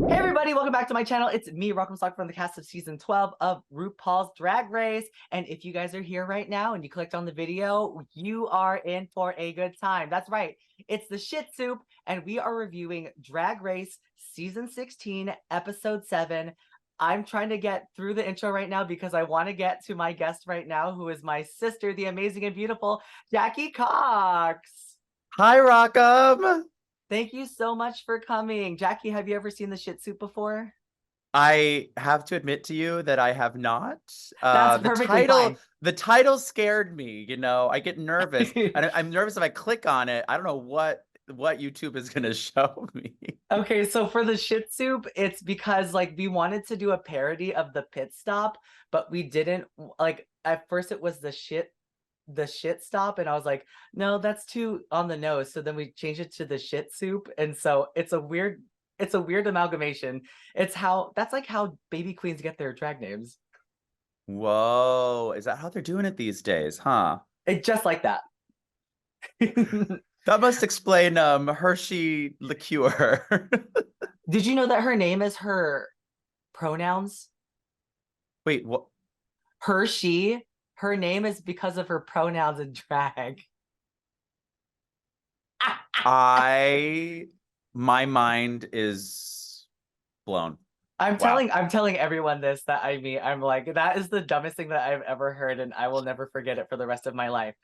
Hey everybody, welcome back to my channel. It's me, Rock'em from the cast of season 12 of RuPaul's Drag Race. And if you guys are here right now and you clicked on the video, you are in for a good time. That's right, it's the shit soup, and we are reviewing Drag Race season 16, episode 7. I'm trying to get through the intro right now because I want to get to my guest right now, who is my sister, the amazing and beautiful Jackie Cox. Hi, Rock'em. Thank you so much for coming. Jackie, have you ever seen the shit soup before? I have to admit to you that I have not. That's The perfectly title, fine. the title scared me. I get nervous, and I'm nervous if I click on it. I don't know what YouTube is gonna show me. Okay, so for the shit soup, it's because like we wanted to do a parody of the pit stop, but we didn't like at first it was the shit stop, and I was like, no, that's too on the nose. So then we changed it to the shit soup, and so it's a weird amalgamation. That's like how baby queens get their drag names. Whoa, is that how they're doing it these days, huh? It just like that. That must explain Hershey liqueur. Did you know that her name is her pronouns? Wait, what? Her, she, her name is because of her pronouns in drag. I my mind is blown. Wow. I'm telling everyone this that I mean, I'm like, that is the dumbest thing that I've ever heard, and I will never forget it for the rest of my life.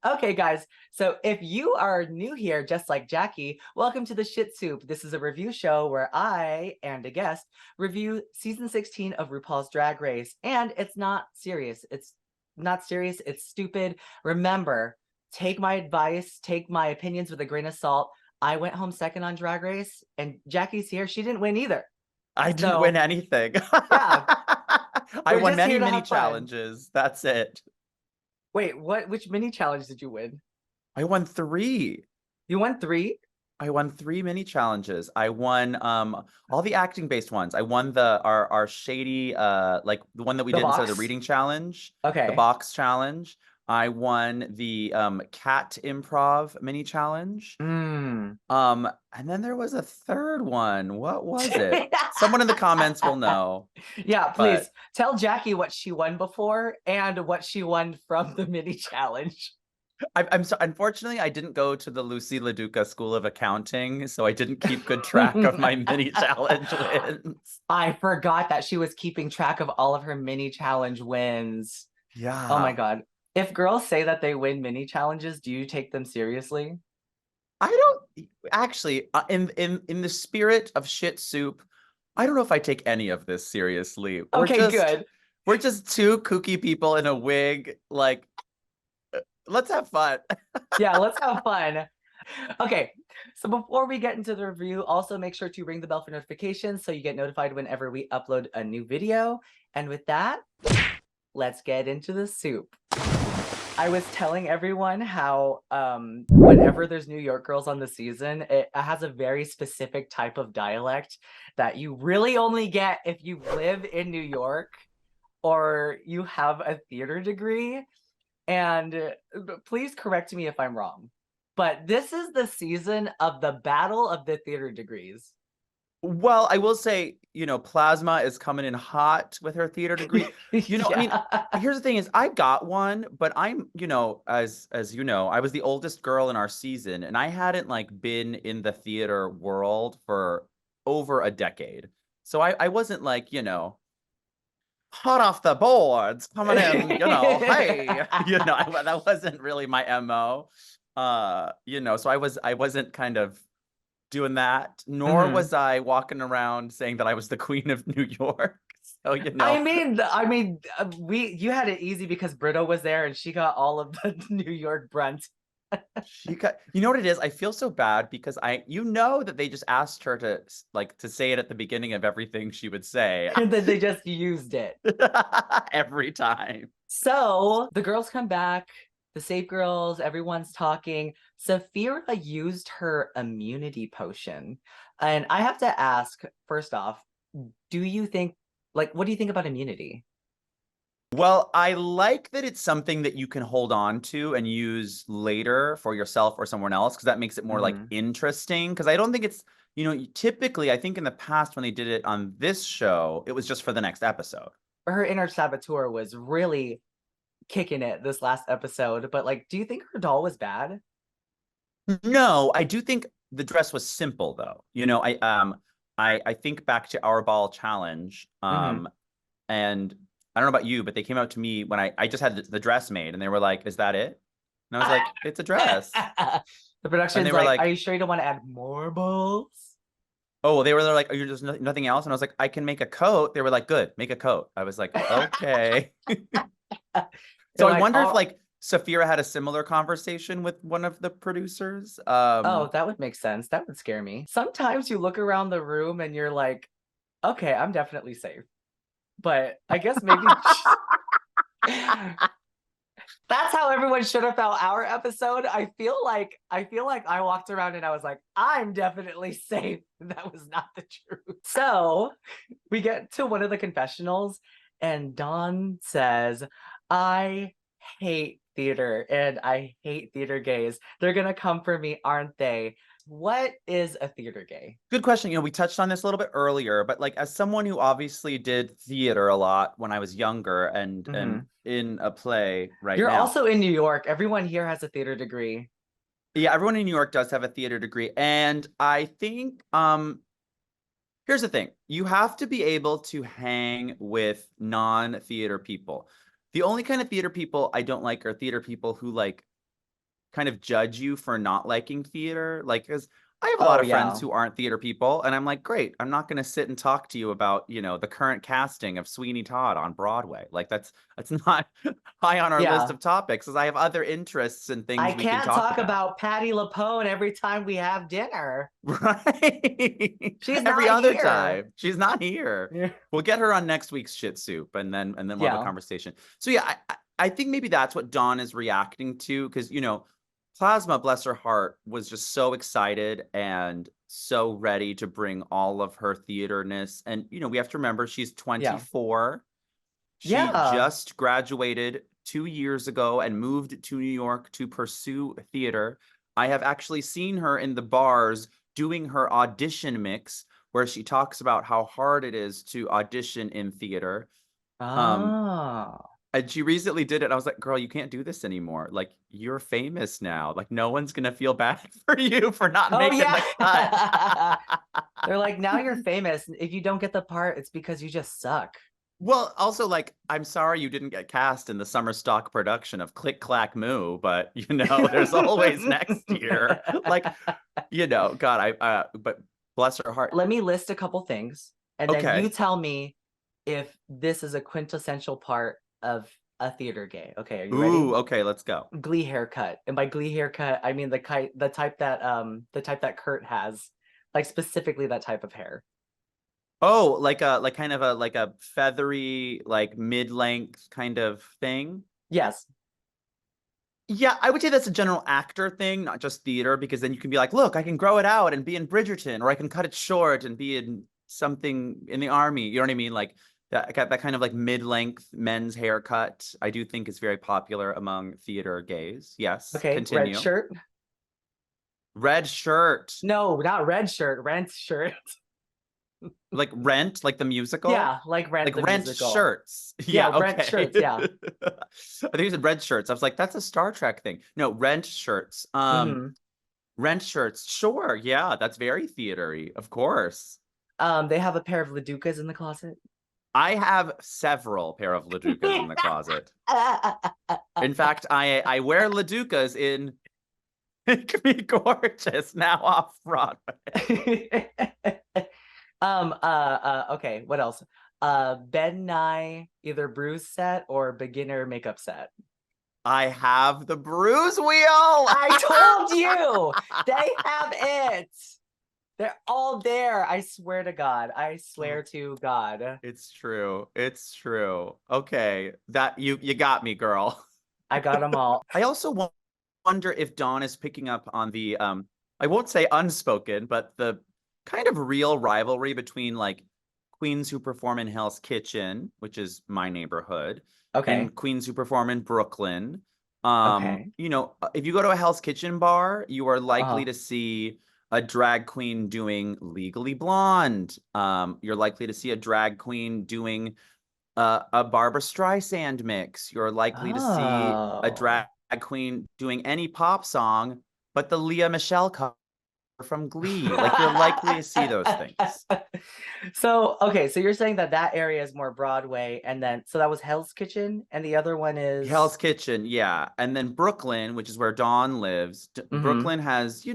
Okay, guys, so if you are new here, just like Jackie, welcome to the Shit Soup. This is a review show where I and a guest review season 16 of RuPaul's Drag Race. And it's not serious. It's not serious. It's stupid. Remember, take my advice, take my opinions with a grain of salt. I went home second on Drag Race, and Jackie's here. She didn't win either. I didn't win So, anything. yeah, I we're won just many here to mini have fun. challenges. That's it. Wait, what? Which mini challenge did you win? I won three. You won three? I won three mini challenges. I won all the acting based ones. I won the our shady like the one that we The did instead of the box? reading challenge, the Okay. box challenge. I won the cat improv mini challenge. Mm. And then there was a third one. What was it? Someone in the comments will know. Yeah, But please tell Jackie what she won before and what she won from the mini challenge. I'm so unfortunately I didn't go to the Lucy LaDuca School of Accounting, so I didn't keep good track of my mini challenge wins. I forgot that she was keeping track of all of her mini challenge wins. Oh my Yeah. God. If girls say that they win mini challenges, do you take them seriously? I don't actually in the spirit of shit soup, I don't know if I take any of this seriously. Okay, good. We're just two kooky people in a wig. Like, let's have fun. Yeah, let's have fun. Okay, so before we get into the review, also make sure to ring the bell for notifications so you get notified whenever we upload a new video. And with that, let's get into the soup. I was telling everyone how whenever there's New York girls on the season, it has a very specific type of dialect that you really only get if you live in New York or you have a theater degree. And please correct me if I'm wrong, but this is the season of the battle of the theater degrees. Well, I will say, Plasma is coming in hot with her theater degree. I mean, Yeah. here's the thing is I got one, but I'm, as you know, I was the oldest girl in our season and I hadn't like been in the theater world for over a decade. So I wasn't like, hot off the boards coming in, hey, that wasn't really my MO. So I wasn't kind of doing that, nor Mhm. was I walking around saying that I was the queen of New York. So, We you had it easy because Britta was there and she got all of the New York brunt. you know what it is? I feel so bad because that they just asked her to to say it at the beginning of everything she would say And then they just used it. every time. So the girls come back, the safe girls, everyone's talking. Saphira used her immunity potion. And I have to ask, first off, do you think, like, what do you think about immunity? Well, I like that it's something that you can hold on to and use later for yourself or someone else because that makes it more like Mhm. interesting. Because I don't think it's typically, I think in the past when they did it on this show, it was just for the next episode. Her inner saboteur was really kicking it this last episode. But like, do you think her doll was bad? No, I do think the dress was simple though. I think back to our ball challenge, Mm-hmm. and I don't know about you, but they came out to me when I just had the dress made, and they were like, "Is that it?" And I was like, "It's a dress." The And production's they were like, are like, you sure you don't want to add more balls? "Oh, well, they were like, are you just nothing else?" And I was like, "I can make a coat." They were like, "Good, make a coat." I was like, "Okay." They're So I like, wonder if oh, like Saphira had a similar conversation with one of the producers. oh, that would make sense. That would scare me. Sometimes you look around the room and you're like, okay, I'm definitely safe. But I guess maybe that's how everyone should have felt our episode. I feel like I walked around and I was like, I'm definitely safe. That was not the truth. So we get to one of the confessionals, and Dawn says, I hate theater and I hate theater gays. They're gonna come for me, aren't they? What is a theater gay? Good question. We touched on this a little bit earlier, but like as someone who obviously did theater a lot when I was younger and Mhm. in a play right You're now. also in New York. Everyone here has a theater degree. Yeah, everyone in New York does have a theater degree. And I think here's the thing. You have to be able to hang with non-theater people. The only kind of theater people I don't like are theater people who like kind of judge you for not liking theater. Like, because I have a lot Oh of friends yeah. who aren't theater people, and I'm like, great, I'm not going to sit and talk to you about, the current casting of Sweeney Todd on Broadway. Like, that's not high on our list Yeah. of topics, because I have other interests and I things we can can't talk talk about. about Patty LaPone every time we have dinner. Right. She's Every not other here. time. She's not here. Yeah. We'll get her on next week's Shit Soup, and then we'll have a Yeah. conversation. So yeah, I think maybe that's what Dawn is reacting to, because Plasma, bless her heart, was just so excited and so ready to bring all of her theaterness. And we have to remember she's Yeah. 24. She Yeah. just graduated 2 years ago and moved to New York to pursue theater. I have actually seen her in the bars doing her audition mix, where she talks about how hard it is to audition in theater. Um, Oh. and she recently did it. I was like, girl, you can't do this anymore. Like, you're famous now. Like, no one's gonna feel bad for you for not Oh making the cut. yeah. They're like, now you're famous. If you don't get the part, it's because you just suck. Well, also, like, I'm sorry you didn't get cast in the summer stock production of Click Clack Moo, but there's always next year. Like, God, but bless her heart. Let me list a couple things, and then you Okay. tell me if this is a quintessential part of a theater gay. Okay, are you ready? Ooh, okay, let's go. Glee haircut. And by Glee haircut, I mean the type that Kurt has. Like specifically that type of hair. Oh, like kind of a feathery, like mid-length kind of thing. Yes. Yeah, I would say that's a general actor thing, not just theater, because then you can be like, look, I can grow it out and be in Bridgerton, or I can cut it short and be in something in the army. You know what I mean? Like that kind of like mid-length men's haircut, I do think is very popular among theater gays. Yes, Okay, red continue. shirt. Red shirt, No, not red shirt, rent shirt. like Rent, like the musical, Yeah, like Rent like the rent musical. shirts. Yeah, Yeah, rent okay. shirts, yeah. I think you said red shirts. I was like, that's a Star Trek thing. No, rent shirts. Hmm. Rent shirts. Sure. Yeah, that's very theatery, of course. They have a pair of Laducas in the closet. I have several pair of Laducas in the closet. In fact, I wear Laducas in Make Me Gorgeous now off Broadway. Okay, what else? Ben Nye, either bruise set or beginner makeup set. I have the bruise wheel. I told you they have it. They're all there. I swear to God. I swear to God. It's true. It's true. Okay, that you got me, girl. I got them all. I also wonder if Dawn is picking up on the I won't say unspoken, but the kind of real rivalry between like queens who perform in Hell's Kitchen, which is my neighborhood, Okay. and queens who perform in Brooklyn. Okay. If you go to a Hell's Kitchen bar, you are likely Uh-huh. to see a drag queen doing Legally Blonde. You're likely to see a drag queen doing a Barbara Streisand mix. You're likely to see a Oh. drag queen doing any pop song, but the Leah Michele cover from Glee. Like you're likely to see those things. So, okay, so you're saying that that area is more Broadway, and then so that was Hell's Kitchen, and the other one Hell's is. Kitchen, yeah. And then Brooklyn, which is where Dawn lives. Mhm. Brooklyn has,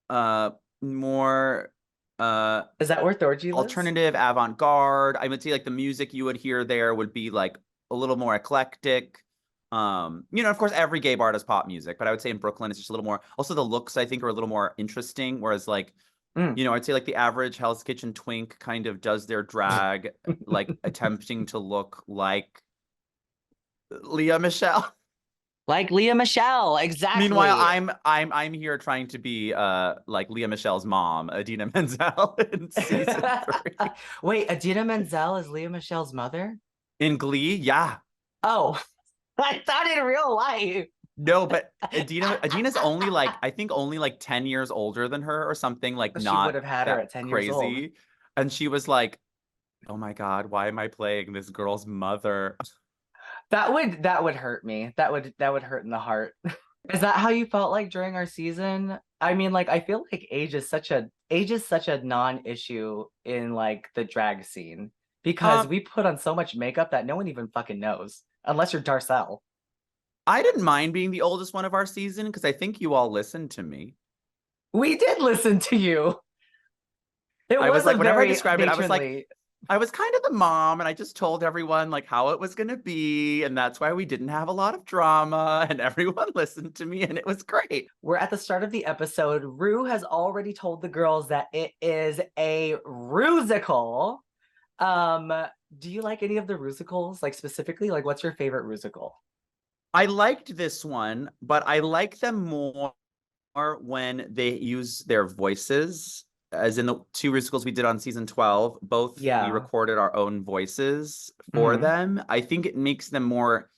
uh more Is that where Thorgy lives? alternative avant-garde. I would say like the music you would hear there would be like a little more eclectic. Of course every gay bar does pop music, but I would say in Brooklyn it's just a little more, also the looks I think are a little more interesting, whereas like Mm. I'd say like the average Hell's Kitchen twink kind of does their drag like attempting to look like Leah Michele. Like Leah Michelle, Meanwhile, exactly. I'm here trying to be like Leah Michelle's mom, Adina Menzel in season 3. Wait, Adina Menzel is Leah Michelle's mother? In Glee, yeah. Oh, I thought in real life. No, but Adina's only like I think only like 10 years older than her or something, like She would not have had her that at 10 years old. crazy. And she was like, "Oh my God, why am I playing this girl's mother?" That would hurt me. That would hurt in the heart. Is that how you felt like during our season? I mean, like I feel like age is such a non-issue in like the drag scene because Um, we put on so much makeup that no one even fucking knows unless you're Darcel. I didn't mind being the oldest one of our season because I think you all listened to me. We did listen to you. It I was was a like, whenever I very described it, matronly. I was kind of the mom, and I just told everyone like how it was gonna be, and that's why we didn't have a lot of drama, and everyone listened to me, and it was great. We're at the start of the episode. Rue has already told the girls that it is a rusical. Um, do you like any of the rusicals? Like specifically, like what's your favorite rusical? I liked this one, but I like them more when they use their voices. As in the two musicals we did on season 12, both we Yeah. recorded our own voices for Hmm. them. I think it makes them more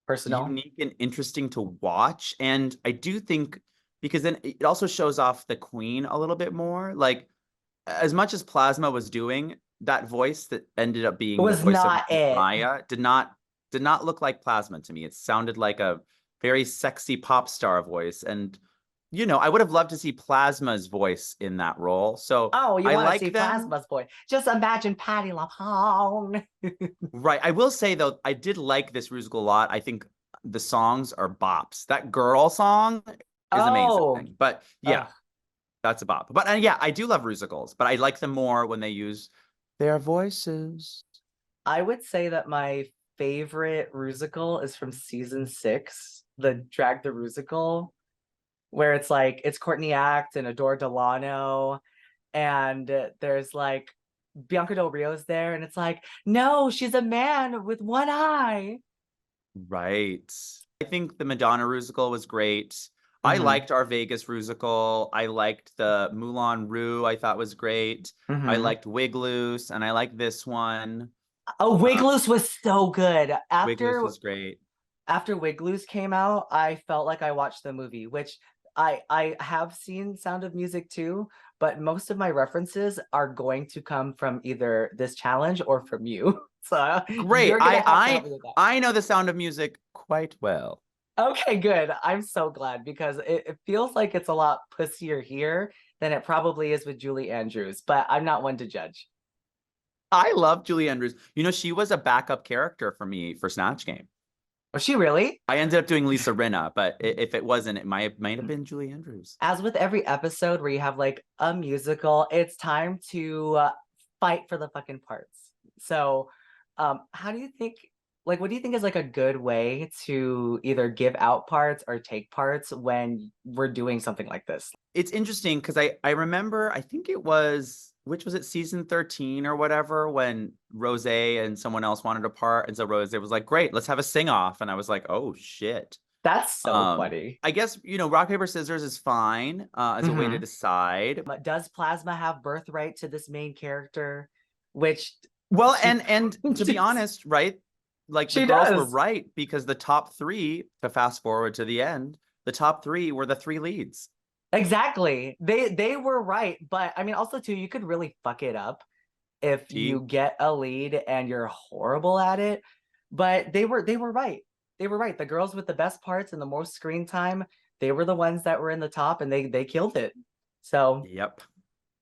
Personal. unique and interesting to watch. And I do think because then it also shows off the queen a little bit more. Like as much as Plasma was doing, that voice that ended up It being the was voice of not it. Maya did not look like Plasma to me. It sounded like a very sexy pop star voice. And I would have loved to see Plasma's voice in that role. So Oh, you I want to see like them. Plasma's boy. Just imagine Patty LaPone. Right. I will say though, I did like this musical a lot. I think the songs are bops. That girl song is Oh, amazing. But yeah, ugh. that's a bop. But yeah, I do love musicals, but I like them more when they use their voices. I would say that my favorite rusical is from season 6, the Drag the Rusical, where it's like it's Courtney Act and Adore Delano, and there's like Bianca Del Rio's there, and it's like, no, she's a man with one eye. Right. I think the Madonna musical was great. I Mm-hmm. liked our Vegas musical. I liked the Moulin Rouge, I thought was great. I Mm-hmm. liked Wig Loose, and I like this one. Oh, Uh, Wigloose was so good. Wig Loose After was great. after Wigloose came out, I felt like I watched the movie, which I have seen Sound of Music too, but most of my references are going to come from either this challenge or from you. So Great. you're gonna have to help me with that. I know the Sound of Music quite well. Okay, good. I'm so glad because it feels like it's a lot pussier here than it probably is with Julie Andrews, but I'm not one to judge. I love Julie Andrews. She was a backup character for me for Snatch Game. Was she really? I ended up doing Lisa Rinna, but if it wasn't, it might have been Julie Andrews. As with every episode where you have like a musical, it's time to fight for the fucking parts. So, how do you think? Like, what do you think is like a good way to either give out parts or take parts when we're doing something like this? It's interesting because I remember I think it was which was it season 13 or whatever when Rose and someone else wanted a part, and so Rose was like, "Great, let's have a sing off," and I was like, "Oh shit." That's so funny. I guess rock paper scissors is fine as a way to Mhm. decide. But does Plasma have birthright to this main character? Which Well, she and to be honest, right? Like the she girls were does. right because the top three, to fast forward to the end, the top three were the three leads. Exactly. They were right, but I mean also too, you could really fuck it up if you Tea. get a lead and you're horrible at it. But they were right. They were right. The girls with the best parts and the most screen time, they were the ones that were in the top and they killed it. So Yep.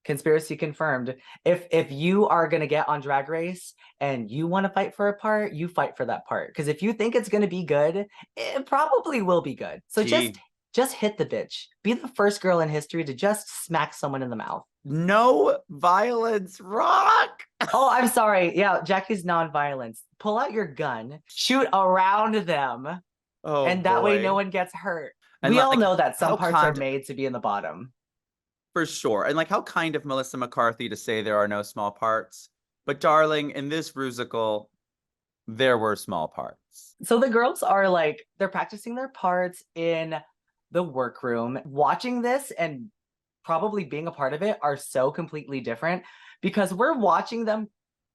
conspiracy confirmed. If you are gonna get on Drag Race and you want to fight for a part, you fight for that part. Because if you think it's gonna be good, it probably will be good. So Tea. just hit the bitch. Be the first girl in history to just smack someone in the mouth. No violence, rock. Oh, I'm sorry. Yeah, Jackie's non-violence. Pull out your gun, shoot around them, Oh and that way no boy. one gets hurt. And We all like know that some how parts are kind made to be in the bottom. for sure. And like how kind of Melissa McCarthy to say there are no small parts. But darling, in this musical, there were small parts. So the girls are like, they're practicing their parts in the workroom. Watching this and probably being a part of it are so completely different because we're watching them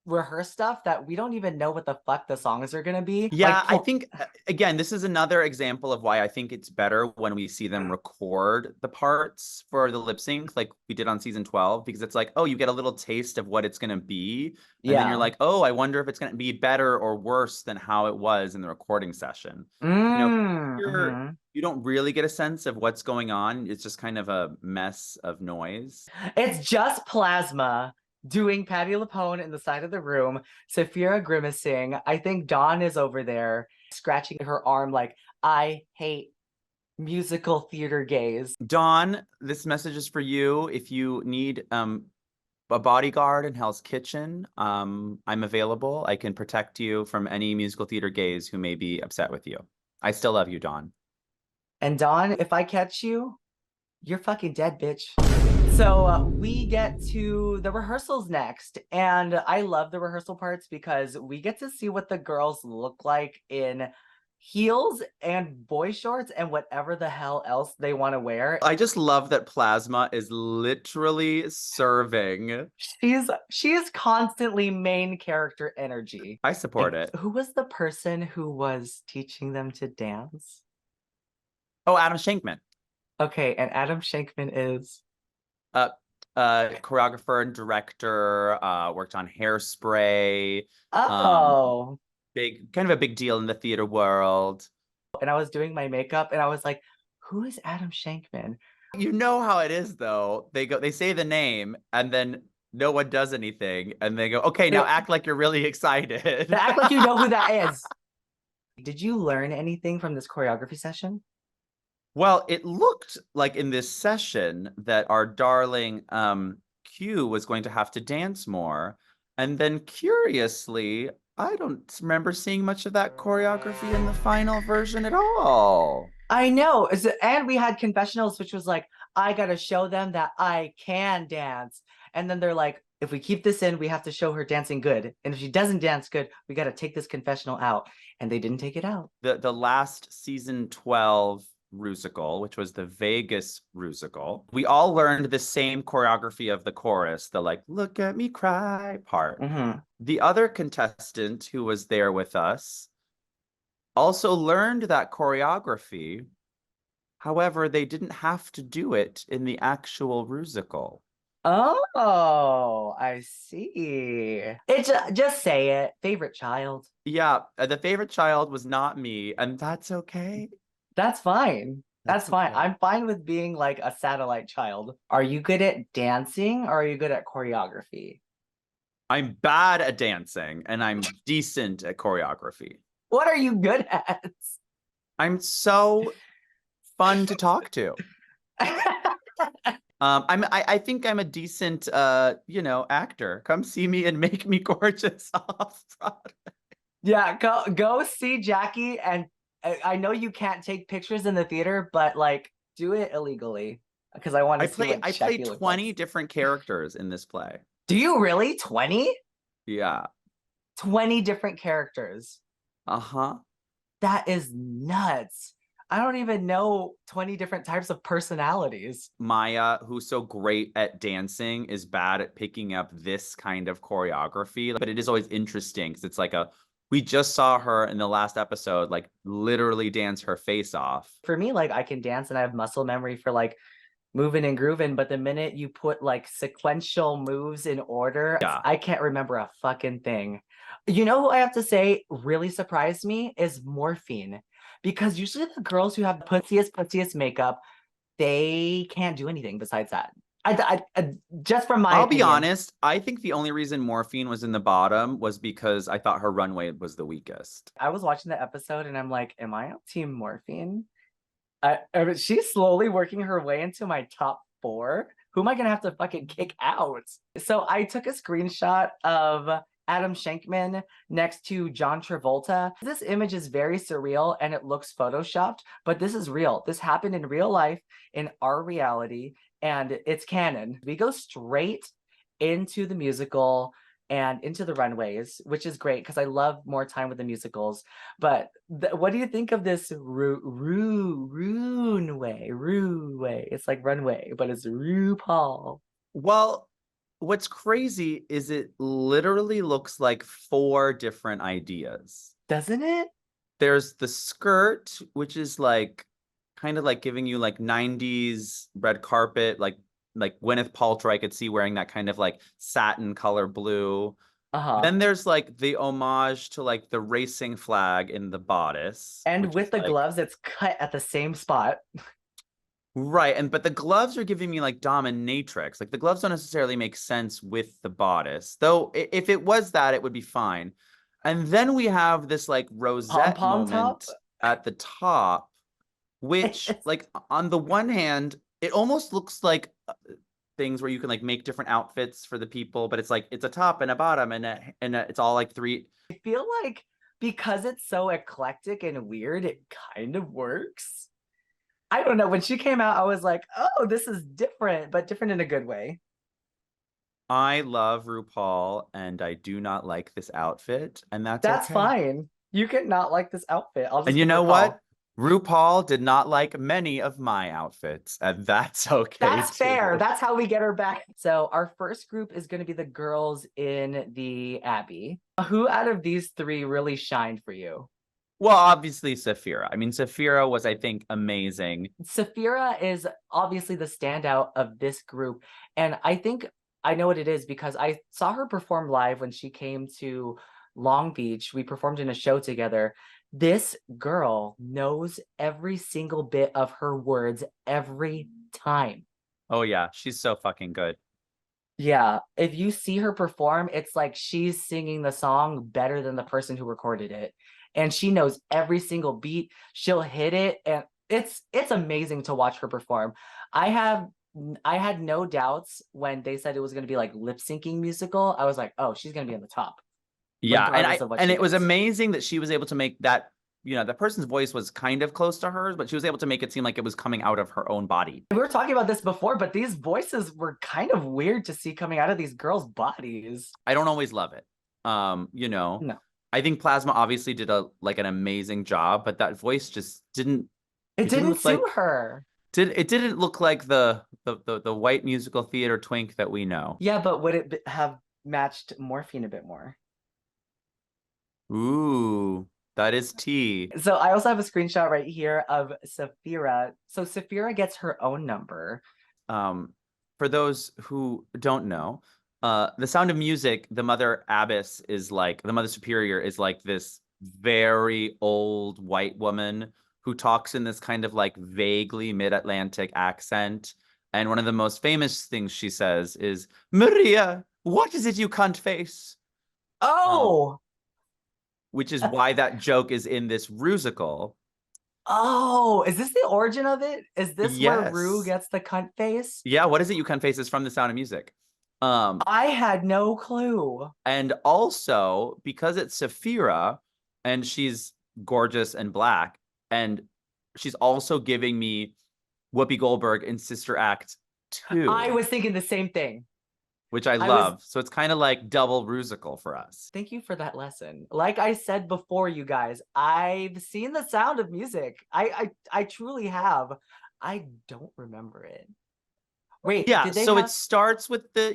rehearse stuff that we don't even know what the fuck the songs are gonna be. Yeah, I think again, this is another example of why I think it's better when we see them record the parts for the lip sync, like we did on season 12, because it's like, oh, you get a little taste of what it's gonna be. And then you're Yeah. like, oh, I wonder if it's gonna be better or worse than how it was in the recording session. You know, here Mm-hmm. you don't really get a sense of what's going on. It's just kind of a mess of noise. It's just Plasma doing Patty LuPone in the side of the room, Saphira grimacing. I think Dawn is over there scratching her arm like, I hate musical theater gays. Dawn, this message is for you. If you need a bodyguard in Hell's Kitchen, I'm available. I can protect you from any musical theater gays who may be upset with you. I still love you, Dawn. And Dawn, if I catch you, you're fucking dead, bitch. So we get to the rehearsals next. And I love the rehearsal parts because we get to see what the girls look like in heels and boy shorts and whatever the hell else they want to wear. I just love that Plasma is literally serving. She is constantly main character energy. I support Like, it. who was the person who was teaching them to dance? Oh, Adam Shankman, Okay, and Adam Shankman is uh, choreographer and director, worked on Hairspray, um, oh. kind of a big deal in the theater world. And I was doing my makeup and I was like, who is Adam Shankman? You know how it is though. They say the name and then no one does anything and they go, "Okay, now They act like you're really excited." act like you know who that is. Did you learn anything from this choreography session? Well, it looked like in this session that our darling Q was going to have to dance more. And then curiously, I don't remember seeing much of that choreography in the final version at all. I know. And we had confessionals, which was like, I gotta show them that I can dance. And then they're like, if we keep this in, we have to show her dancing good. And if she doesn't dance good, we gotta take this confessional out. And they didn't take it out. The last season 12 Rusical, which was the Vegas Rusical, we all learned the same choreography of the chorus, the like, look at me cry part. Mm-hmm. The other contestant who was there with us also learned that choreography. However, they didn't have to do it in the actual Rusical. Oh, I see. It's just say it. Favorite child. Yeah, the favorite child was not me, and that's okay. That's fine. That's That's fine. okay. I'm fine with being like a satellite child. Are you good at dancing or are you good at choreography? I'm bad at dancing, and I'm decent at choreography. What are you good at? I'm so fun to talk to. I think I'm a decent actor. Come see me and make me gorgeous off Broadway. Yeah, go see Jackie and I know you can't take pictures in the theater, but like do it illegally because I want to see what I Jackie played looks 20 like. different characters in this play. Do you really? 20? Yeah. 20 different characters. Uh-huh. That is nuts. I don't even know 20 different types of personalities. Maya, who's so great at dancing, is bad at picking up this kind of choreography. But it is always interesting because it's like we just saw her in the last episode, like literally dance her face off. For me, like I can dance and I have muscle memory for like moving and grooving, but the minute you put like sequential moves in order, Yeah. I can't remember a fucking thing. You know who I have to say really surprised me is Morphine. Because usually the girls who have the pussiest makeup, they can't do anything besides that. Just from my I'll be opinion. honest, I think the only reason Morphine was in the bottom was because I thought her runway was the weakest. I was watching the episode and I'm like, am I on team Morphine? She's slowly working her way into my top 4. Who am I gonna have to fucking kick out? So I took a screenshot of Adam Shankman next to John Travolta. This image is very surreal and it looks photoshopped, but this is real. This happened in real life, in our reality, and it's canon. We go straight into the musical and into the runways, which is great because I love more time with the musicals. But what do you think of this runway? It's like runway, but it's RuPaul. Well, what's crazy is it literally looks like 4 different ideas. Doesn't it? There's the skirt, which is like kind of like giving you like 90s red carpet, like Gwyneth Paltrow I could see wearing that kind of like satin color blue. Uh-huh. Then there's like the homage to like the racing flag in the bodice, And which is with the like gloves, it's cut at the same spot. right. And but the gloves are giving me like dominatrix. Like the gloves don't necessarily make sense with the bodice. Though if it was that, it would be fine. And then we have this like rosette Pom-pom top. moment at the top, which like on the one hand, it almost looks like things where you can like make different outfits for the people, but it's like it's a top and a bottom it's all like 3. I feel like because it's so eclectic and weird, it kind of works. I don't know. When she came out, I was like, oh, this is different, but different in a good way. I love RuPaul and I do not like this outfit, and that's That's okay. fine. You can not like this outfit. I'll And just you give her know a call. what? RuPaul did not like many of my outfits, and that's okay That's fair. too. That's how we get her back. So our first group is going to be the girls in the Abbey. Who out of these 3 really shined for you? Well, obviously Saphira. I mean, Saphira was, I think, amazing. Saphira is obviously the standout of this group. And I think I know what it is because I saw her perform live when she came to Long Beach. We performed in a show together. This girl knows every single bit of her words every time. Oh yeah, she's so fucking good. Yeah, if you see her perform, it's like she's singing the song better than the person who recorded it. And she knows every single beat. She'll hit it and it's amazing to watch her perform. I have I had no doubts when they said it was going to be like lip syncing musical. I was like, "Oh, she's going to be on the top Yeah, regardless of what and she it was gets." amazing that she was able to make that, the person's voice was kind of close to hers, but she was able to make it seem like it was coming out of her own body. We were talking about this before, but these voices were kind of weird to see coming out of these girls' bodies. I don't always love it. No. I think Plasma obviously did an amazing job, but that voice just didn't It it didn't didn't look suit like her. it didn't look like the white musical theater twink that we know. Yeah, but would it have matched Morphine a bit more? Ooh, that is tea. So I also have a screenshot right here of Saphira. So Saphira gets her own number. For those who don't know, the Sound of Music, the Mother Abbess is like the Mother Superior is like this very old white woman who talks in this kind of like vaguely mid-Atlantic accent. And one of the most famous things she says is, Maria, what is it you can't face? Um, Oh, which is why that joke is in this musical. oh, is this the origin of it? Is this where Rue Yes. gets the cunt face? Yeah, what is it you can't face is from the Sound of Music. I had no clue. And also because it's Saphira and she's gorgeous and black, and she's also giving me Whoopi Goldberg in Sister Act I 2, was thinking the same thing. which I I was love. So it's kind of like double rusical for us. Thank you for that lesson. Like I said before, you guys, I've seen The Sound of Music. I truly have. I don't remember it. Wait, Yeah, did they so it have starts with the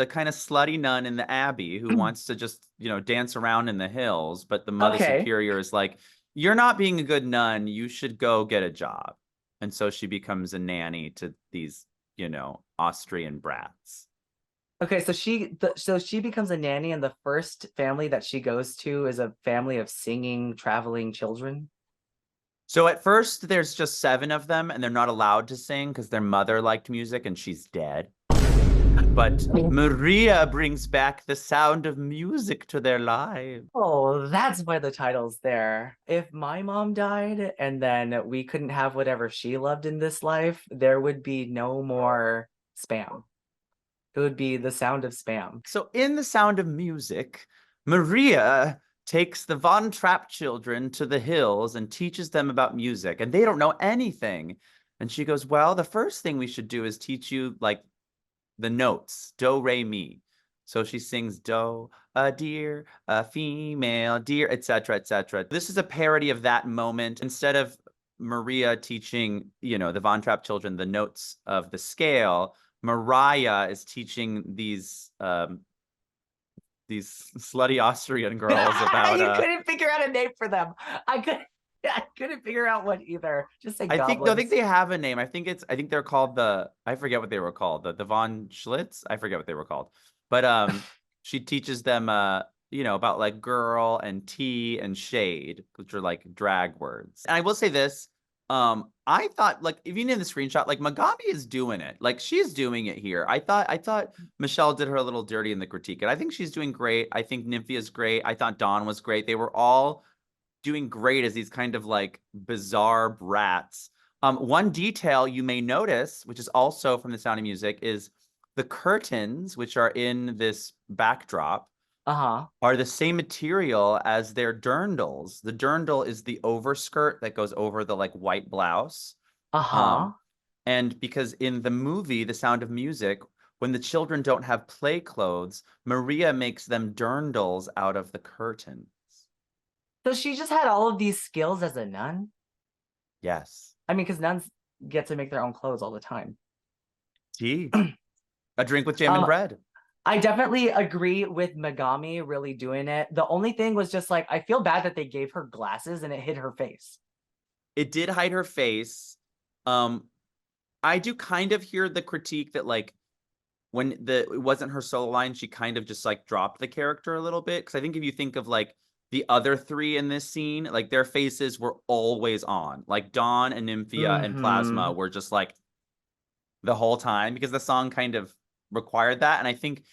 kind of slutty nun in the abbey who wants to just, dance around in the hills, but the Mother Okay. Superior is like, "You're not being a good nun, you should go get a job." And so she becomes a nanny to these, Austrian brats. Okay, so she becomes a nanny, and the first family that she goes to is a family of singing, traveling children. So at first, there's just 7 of them, and they're not allowed to sing because their mother liked music and she's dead. But Maria brings back the sound of music to their lives. Oh, that's why the title's there. If my mom died and then we couldn't have whatever she loved in this life, there would be no more spam. It would be the sound of spam. So in the sound of music, Maria takes the Von Trapp children to the hills and teaches them about music, and they don't know anything. And she goes, well, the first thing we should do is teach you like the notes, do, re, mi. So she sings do, a deer, a female deer, etc., etc. This is a parody of that moment. Instead of Maria teaching, the Von Trapp children the notes of the scale, Mariah is teaching these slutty Austrian girls about You couldn't figure out a name for them. I couldn't figure out one either. Just say I goblins. think they have a name. I think they're called I forget what they were called. The Von Schlitz? I forget what they were called. But she teaches them about like girl and tea and shade, which are like drag words. And I will say this, I thought like even in the screenshot, like Megami is doing it. Like she's doing it here. I thought Michelle did her a little dirty in the critique, and I think she's doing great. I think Nymphia's great. I thought Dawn was great. They were all doing great as these kind of like bizarre brats. One detail you may notice, which is also from The Sound of Music, is the curtains, which are in this backdrop, are the same material as their dirndls. The dirndl is the overskirt that goes over the like white blouse. And because in the movie, The Sound of Music, when the children don't have play clothes, Maria makes them dirndls out of the curtain. So she just had all of these skills as a nun? Yes. I mean, because nuns get to make their own clothes all the time. Tea. A drink with jam and bread. I definitely agree with Megami really doing it. The only thing was just like, I feel bad that they gave her glasses and it hid her face. It did hide her face. I do kind of hear the critique that like when it wasn't her solo line, she kind of just like dropped the character a little bit. Because I think if you think of like the other 3 in this scene, like their faces were always on. Like Dawn and Nymphia and Plasma were just like the whole time because the song kind of required that. And I think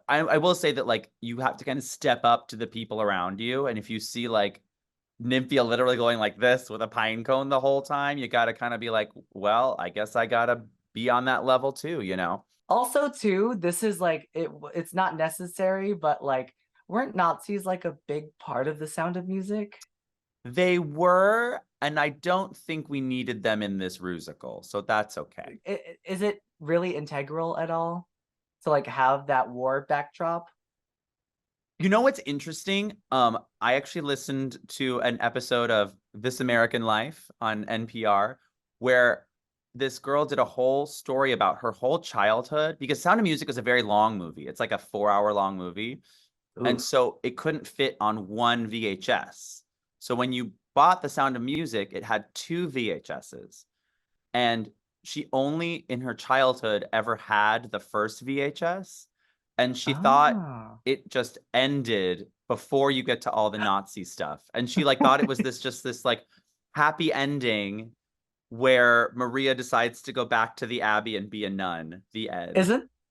I will say that like you have to kind of step up to the people around you. And if you see like Nymphia literally going like this with a pine cone the whole time, you got to kind of be like, well, I guess I got to be on that level too, Also, too, this is like, it's not necessary, but like, weren't Nazis like a big part of The Sound of Music? They were, and I don't think we needed them in this Rusical, so that's okay. Is it really integral at all to like have that war backdrop? You know what's interesting? I actually listened to an episode of This American Life on NPR where this girl did a whole story about her whole childhood because Sound of Music is a very long movie. It's like a 4-hour long movie. Oof. And so it couldn't fit on one VHS. So when you bought The Sound of Music, it had 2 VHSs. And she only in her childhood ever had the first VHS. And she thought it just ended before you get to all the Nazi stuff. And she like thought it was this like happy ending where Maria decides to go back to the Abbey and be a nun. The end.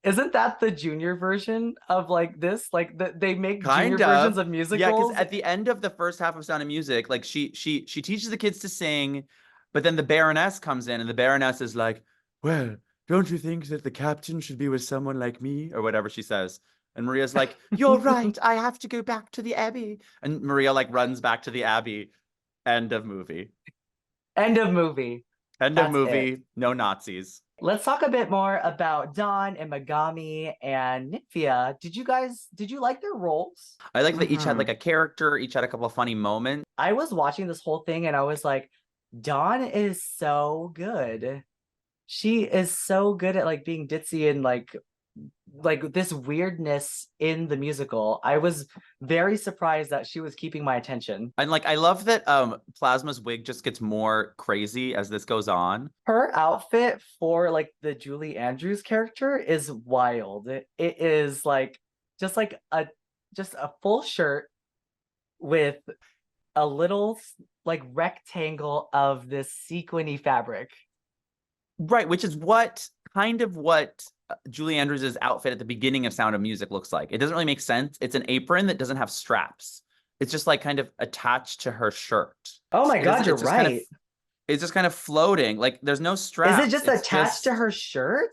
Isn't that the junior version of like this? Like they make kind junior of versions of musicals? Yeah, because at the end of the first half of Sound of Music, like she teaches the kids to sing, but then the Baroness comes in and the Baroness is like, well, don't you think that the captain should be with someone like me? Or whatever she says. And Maria's like, you're right, I have to go back to the Abbey. And Maria like runs back to the Abbey. End of movie. End of movie. End of movie. No Nazis. Let's talk a bit more about Dawn and Megami and Nymphia. Did you like their roles? I like that each had like a character, each had a couple of funny moments. I was watching this whole thing and I was like, Dawn is so good. She is so good at like being ditzy and like like this weirdness in the musical. I was very surprised that she was keeping my attention. And like I love that Plasma's wig just gets more crazy as this goes on. Her outfit for like the Julie Andrews character is wild. It is like just like a full shirt with a little like rectangle of this sequiny fabric. Right, which is kind of what Julie Andrews' outfit at the beginning of Sound of Music looks like. It doesn't really make sense. It's an apron that doesn't have straps. It's just like kind of attached to her shirt. Oh my It God, doesn't, you're it's just kind of right. it's just kind of floating. Like there's no Is it straps. just attached to her shirt?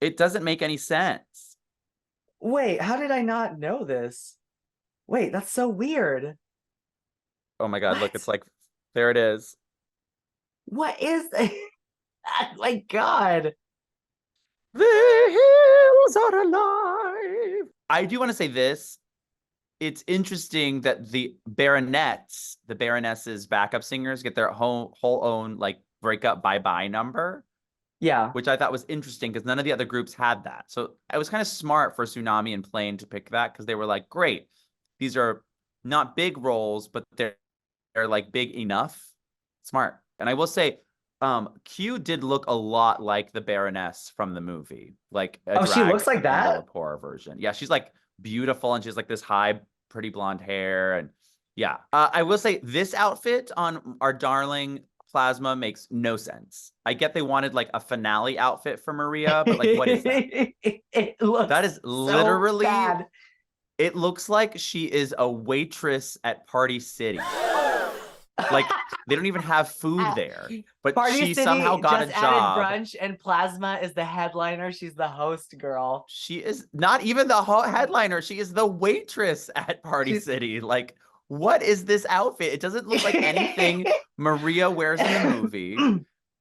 It doesn't make any sense. Wait, how did I not know this? Wait, that's so weird. Oh my God, look, What? it's like there it is. What is oh my God. The hills are alive. I do want to say this. It's interesting that the Baroness's backup singers get their whole own like breakup bye-bye number, Yeah. which I thought was interesting because none of the other groups had that. So it was kind of smart for Tsunami and Plane to pick that because they were like, great, these are not big roles, but they're like big enough. Smart. And I will say, Q did look a lot like the Baroness from the movie, like a Oh, she drag looks like Amanda that? Lepore version. Yeah, she's like beautiful and she's like this high, pretty blonde hair. And yeah, I will say this outfit on our darling Plasma makes no sense. I get they wanted like a finale outfit for Maria, but like, what is that? It looks That is so literally, bad. it looks like she is a waitress at Party City. Like they don't even have food there, but Party she somehow City got a just added job. brunch, and Plasma is the headliner. She's the host girl. She is not even the headliner. She is the waitress at Party She's City. Like, what is this outfit? It doesn't look like anything Maria wears in the movie.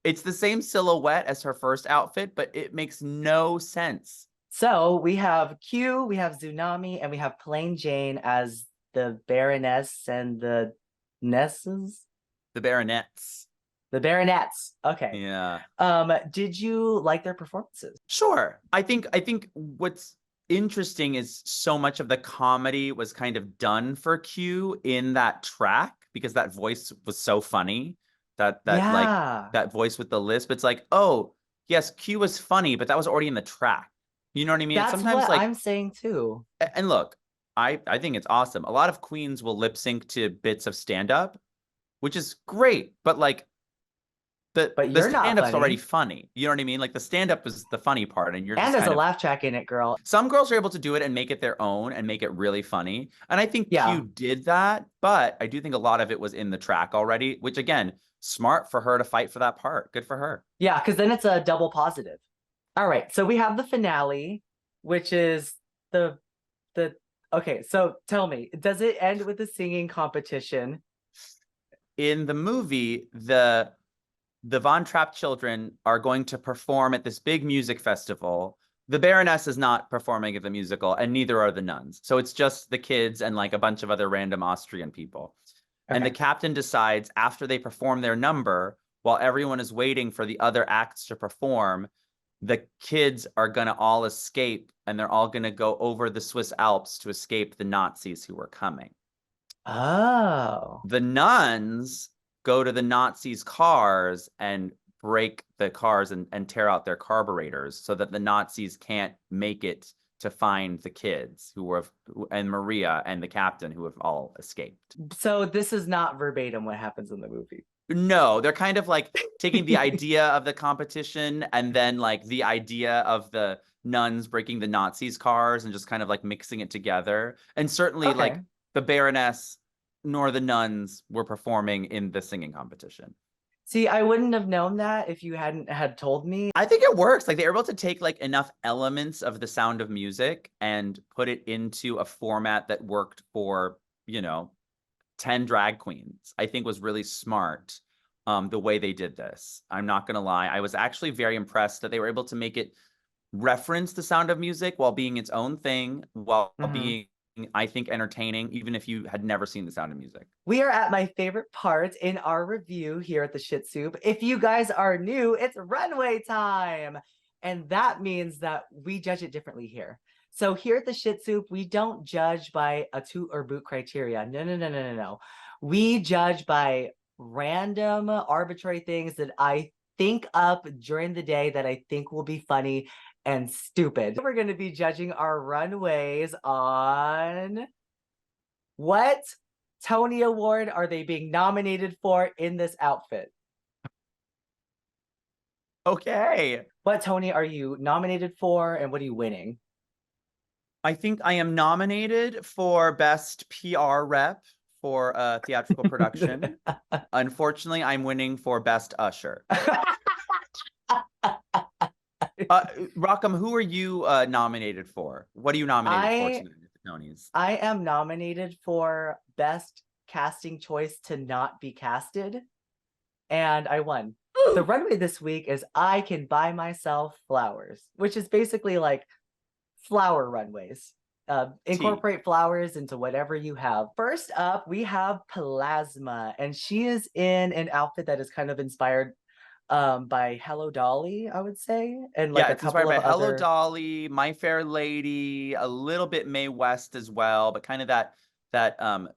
It's the same silhouette as her first outfit, but it makes no sense. So we have Q, we have Tsunami, and we have Plain Jane as the Baroness and the Nesses. The Baronets. The Baronets. Okay. Yeah. Did you like their performances? Sure. I think what's interesting is so much of the comedy was kind of done for Q in that track because that voice was so funny. Like Yeah. that voice with the lisp. It's like, oh, yes, Q was funny, but that was already in the track. You know what I mean? It's That's sometimes what like, I'm saying too. and look, I think it's awesome. A lot of queens will lip sync to bits of stand up, which is great, but like But the you're not stand-up's already funny. funny. You know what I mean? Like the stand-up is the funny part, and you're And just there's a kind of, laugh track in it, girl. some girls are able to do it and make it their own and make it really funny. And I think Yeah. Q did that, but I do think a lot of it was in the track already, which again, smart for her to fight for that part. Good for her. Yeah, because then it's a double positive. All right. So we have the finale, which is the okay, so tell me, does it end with a singing competition? In the movie, the Von Trapp children are going to perform at this big music festival. The Baroness is not performing at the musical, and neither are the nuns. So it's just the kids and like a bunch of other random Austrian people. And the Okay. captain decides after they perform their number, while everyone is waiting for the other acts to perform, the kids are going to all escape and they're all going to go over the Swiss Alps to escape the Nazis who were coming. Oh. The nuns go to the Nazis' cars and break the cars and tear out their carburetors so that the Nazis can't make it to find the kids and Maria and the captain who have all escaped. So this is not verbatim what happens in the movie. No, they're kind of like taking the idea of the competition and then like the idea of the nuns breaking the Nazis' cars and just kind of like mixing it together. And certainly Okay. like the Baroness nor the nuns were performing in the singing competition. See, I wouldn't have known that if you hadn't had told me. I think it works. Like they were able to take like enough elements of the Sound of Music and put it into a format that worked for, 10 drag queens. I think was really smart. The way they did this. I'm not gonna lie. I was actually very impressed that they were able to make it reference the Sound of Music while being its own thing, while being, I think, entertaining, even if you had never seen the Sound of Music. We are at my favorite part in our review here at the Shit Soup. If you guys are new, it's runway time. And that means that we judge it differently here. So here at the Shit Soup, we don't judge by a toot or boot criteria. No, no, no, no, no, no. We judge by random, arbitrary things that I think up during the day that I think will be funny and stupid. We're going to be judging our runways on what Tony Award are they being nominated for in this outfit? Okay. What Tony are you nominated for and what are you winning? I think I am nominated for Best PR Rep for a theatrical production. Unfortunately, I'm winning for Best Usher. Rockham, who are you nominated for? What are you nominated for tonight at the Tonys? I am nominated for Best Casting Choice to Not Be Casted, and I won. The runway this week is I Can Buy Myself Flowers, which is basically like flower runways. Incorporate flowers into whatever you have. First up, we have Plasma, and she is in an outfit that is kind of inspired by Hello Dolly, I would say, and like Yeah, a it's inspired couple by of Hello other. Dolly, My Fair Lady, a little bit Mae West as well, but kind of that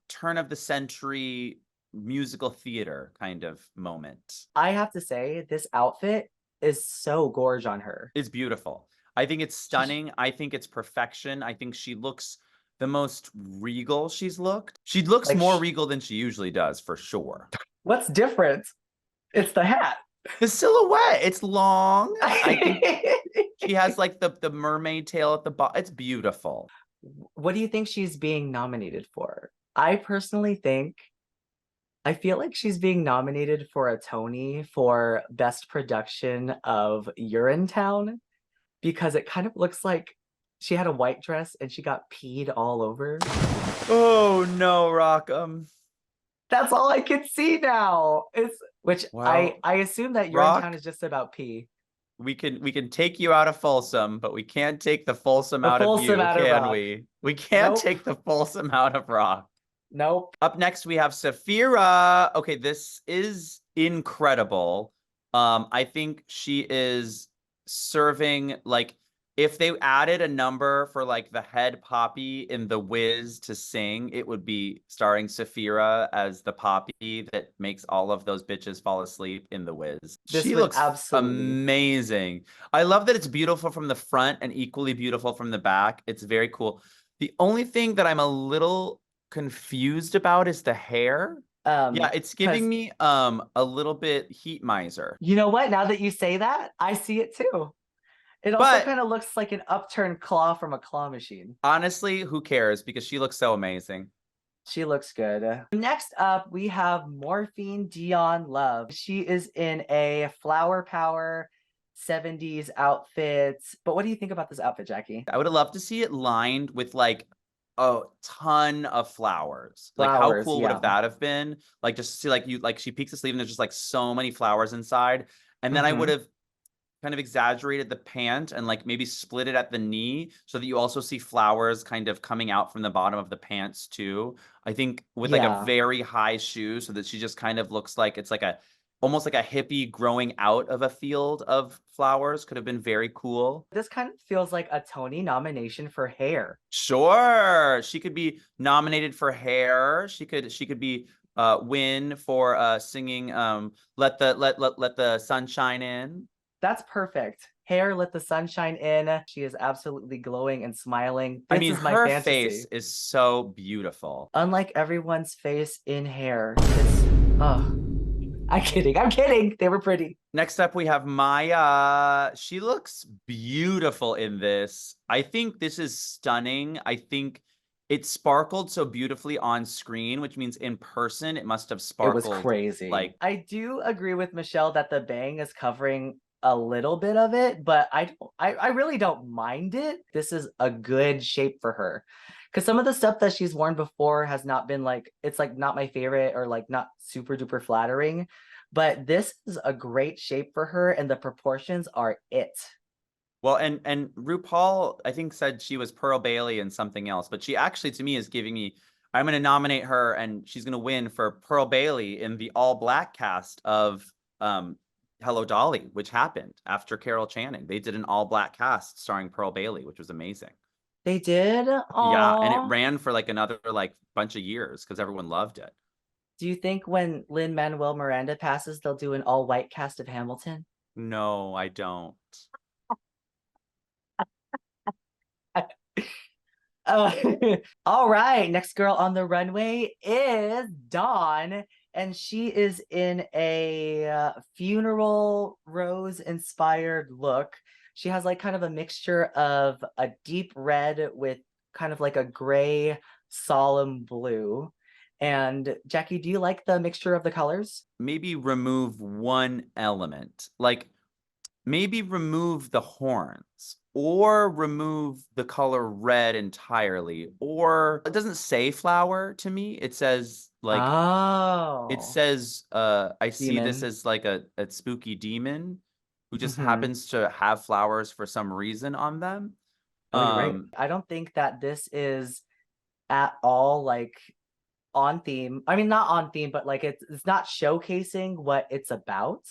turn of the century musical theater kind of moment. I have to say, this outfit is so gorge on her. It's beautiful. I think it's stunning. I think it's perfection. I think she looks the most regal she's looked. She looks Like, more regal than she usually does, for sure. what's different? It's the hat. The silhouette, it's long. I think she has like the mermaid tail at the bottom. It's beautiful. What do you think she's being nominated for? I personally think I feel like she's being nominated for a Tony for Best Production of Urinetown because it kind of looks like she had a white dress and she got peed all over. Oh no, Rockham. That's all I can see now. It's which Well, I assume that Rock, Urinetown is just about pee. we can take you out of Folsom, but we can't take the Folsom The out of Folsom you, out of can Rock. we? We can't Nope. take the Folsom out of Rock. Nope. Up next, we have Saphira. Okay, this is incredible. I think she is serving like if they added a number for like the head Poppy in The Wiz to sing, it would be starring Saphira as the Poppy that makes all of those bitches fall asleep in The Wiz. This She would looks absolutely. amazing. I love that it's beautiful from the front and equally beautiful from the back. It's very cool. The only thing that I'm a little confused about is the hair. Yeah, it's Because giving me a little bit Heat Miser. you know what? Now that you say that, I see it too. It also But kind of looks like an upturned claw from a claw machine. honestly, who cares? Because she looks so amazing. She looks good. Next up, we have Morphine Dion Love. She is in a Flower Power 70s outfit. But what do you think about this outfit, Jackie? I would have loved to see it lined with like a ton of flowers. Like how Flowers, cool would yeah. have that have been? Like just to see like you like she peeks the sleeve and there's just like so many flowers inside. And then I would have kind of exaggerated the pant and like maybe split it at the knee so that you also see flowers kind of coming out from the bottom of the pants too. I think with like a Yeah. very high shoe so that she just kind of looks like it's like a almost like a hippie growing out of a field of flowers could have been very cool. This kind of feels like a Tony nomination for hair. Sure, she could be nominated for hair. She could be win for singing let the sunshine in. That's perfect. Hair, let the sunshine in. She is absolutely glowing and smiling. I This mean, is my her fantasy. face is so beautiful. Unlike everyone's face in hair, it's oh. I'm kidding. I'm kidding. They were pretty. Next up, we have Maya. She looks beautiful in this. I think this is stunning. I think it sparkled so beautifully on screen, which means in person it must have It was sparkled crazy. like I do agree with Michelle that the bang is covering a little bit of it, but I really don't mind it. This is a good shape for her. Because some of the stuff that she's worn before has not been like, it's like not my favorite or like not super duper flattering. But this is a great shape for her, and the proportions are it. well, and RuPaul, I think, said she was Pearl Bailey and something else, but she actually to me is giving me I'm gonna nominate her and she's gonna win for Pearl Bailey in the all black cast of Hello Dolly, which happened after Carol Channing. They did an all-black cast starring Pearl Bailey, which was amazing. They did? Yeah, and it Aw. ran for like another like bunch of years because everyone loved it. Do you think when Lin-Manuel Miranda passes, they'll do an all-white cast of Hamilton? No, I don't. Uh, all right, next girl on the runway is Dawn, and she is in a funeral rose inspired look. She has like kind of a mixture of a deep red with kind of like a gray solemn blue. And Jackie, do you like the mixture of the colors? Maybe remove one element. Like maybe remove the horns or remove the color red entirely. Or it doesn't say flower to me. It says like Oh, I see this demon. as like a spooky demon who just Hmm. happens to have flowers for some reason on them. Oh, you're right. Um, I don't think that this is at all like on theme. I mean, not on theme, but like it's not showcasing what it's about.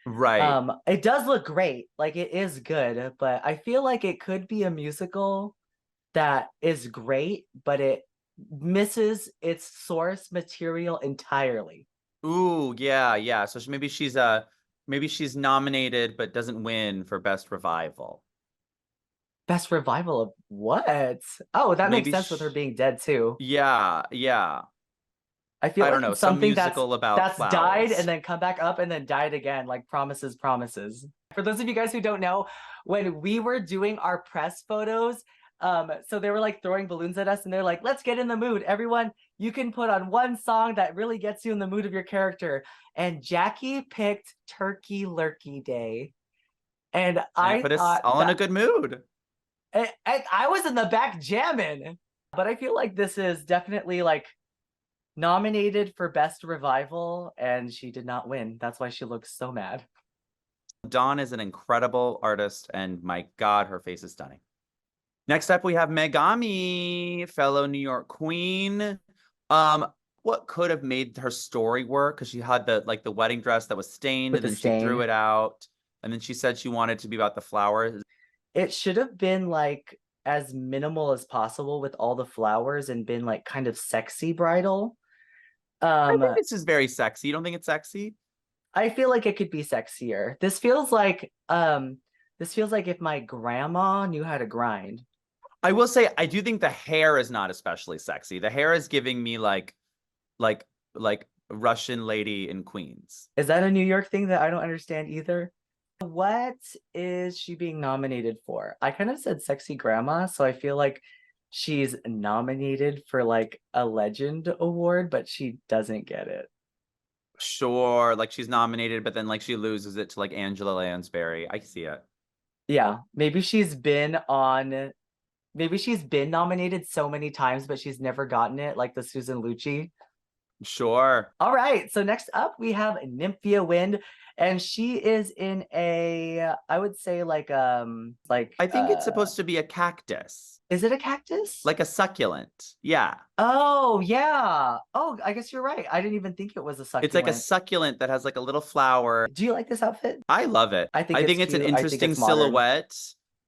right. It does look great. Like it is good, but I feel like it could be a musical that is great, but it misses its source material entirely. Ooh, yeah, yeah. So maybe she's nominated but doesn't win for best revival. Best revival of what? Oh, that makes Maybe sense with her sh being dead too. Yeah, yeah. I feel I don't like know, it's some something musical about that's died and flowers. then come back up and then died again, like promises, promises. For those of you guys who don't know, when we were doing our press photos, so they were like throwing balloons at us and they're like, let's get in the mood. Everyone, you can put on one song that really gets you in the mood of your character. And Jackie picked Turkey Lurkey Day. And And it I put us thought all in a that good mood. I was in the back jamming. But I feel like this is definitely like nominated for best revival and she did not win. That's why she looks so mad. Dawn is an incredible artist, and my God, her face is stunning. Next up, we have Megami, fellow New York queen. Um, what could have made her story work? Because she had the wedding dress that was stained, With and the then she threw stain, it out, and then she said she wanted to be about the flowers. it should have been like as minimal as possible with all the flowers and been like kind of sexy bridal. I think um this is very sexy. You don't think it's sexy? I feel like it could be sexier. This feels like if my grandma knew how to grind. I will say I do think the hair is not especially sexy. The hair is giving me like like Russian lady in Queens. Is that a New York thing that I don't understand either? What is she being nominated for? I kind of said sexy grandma, so I feel like she's nominated for like a legend award, but she doesn't get it. Sure, like she's nominated, but then like she loses it to like Angela Lansbury. I see it. Yeah, maybe she's been nominated so many times, but she's never gotten it, like the Susan Lucci. Sure. All right, so next up we have Nymphia Wind, and she is in a, I would say I think it's supposed to be a cactus, is it a cactus? like a succulent. Yeah. Oh, yeah. Oh, I guess you're right. I didn't even think it was a It's like a succulent. succulent that has like a little flower. Do you like this outfit? I love it. I think I it's think it's an cute. I think interesting it's modern. silhouette.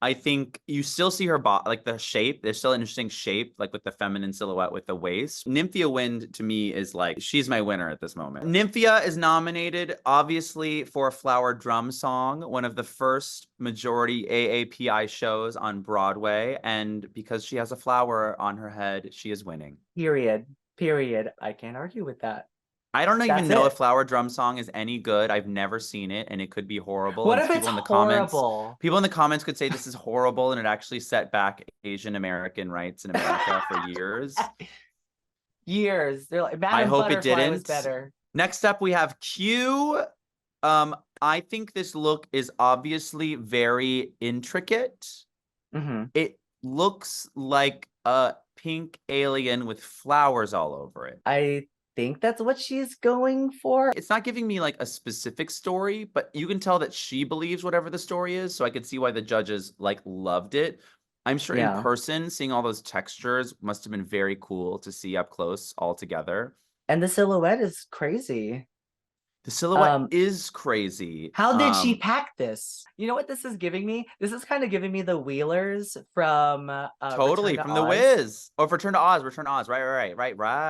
I think you still see her body, like the shape. There's still an interesting shape, like with the feminine silhouette with the waist. Nymphia Wind to me is like, she's my winner at this moment. Nymphia is nominated, obviously, for a flower drum song, one of the first majority AAPI shows on Broadway. And because she has a flower on her head, she is winning. Period. Period. I can't argue with that. I don't even That's know if it. Flower Drum Song is any good. I've never seen it, and it could be horrible. What And if it's horrible? people in the comments could say this is horrible, and it actually set back Asian American rights in America for years. Years. They're like, I Madam hope it Butterfly was didn't. better. Next up, we have Q. I think this look is obviously very intricate. Hmm. It looks like a pink alien with flowers all over it. I think that's what she's going for. It's not giving me like a specific story, but you can tell that she believes whatever the story is. So I could see why the judges like loved it. I'm sure in Yeah. person, seeing all those textures must have been very cool to see up close all together. And the silhouette is crazy. The silhouette Um, is crazy. how did she pack this? You know what this is giving me? This is kind of giving me the Wheelers from Return Totally to from the Oz. Wiz. Oh, Return to Oz, Return to Oz. Right.